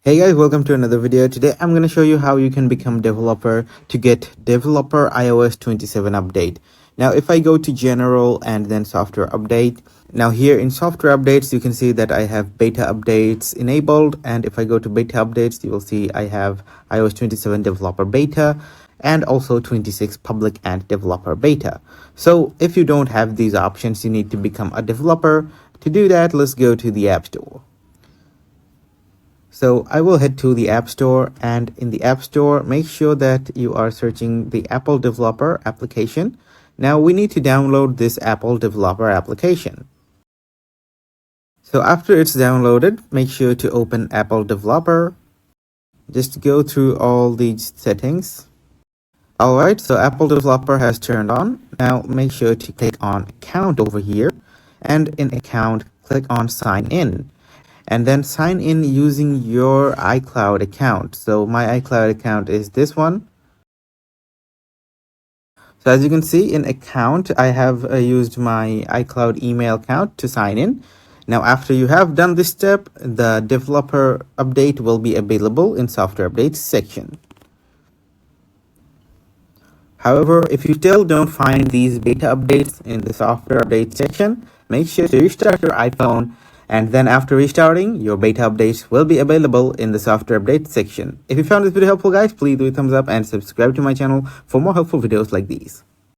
Hey guys, welcome to another video. Today I'm going to show you how you can become developer to get developer iOS 27 update. Now if I go to general and then software update, now here in software updates you can see that I have beta updates enabled, and if I go to beta updates you will see I have iOS 27 developer beta and also 26 public and developer beta. So if you don't have these options, you need to become a developer. To do that, let's go to the App Store. So I will head to the App Store, and in the App Store, make sure that you are searching the Apple Developer application. Now we need to download this Apple Developer application. So after it's downloaded, make sure to open Apple Developer. Just go through all these settings. Alright, so Apple Developer has turned on. Now make sure to click on Account over here, and in Account, click on Sign In. And then sign in using your iCloud account. So my iCloud account is this one. So as you can see in account, I have used my iCloud email account to sign in. Now after you have done this step, the developer update will be available in software updates section. However, if you still don't find these beta updates in the software update section, make sure to restart your iPhone, and then after restarting, your beta updates will be available in the software update section. If you found this video helpful guys, please do a thumbs up and subscribe to my channel for more helpful videos like these.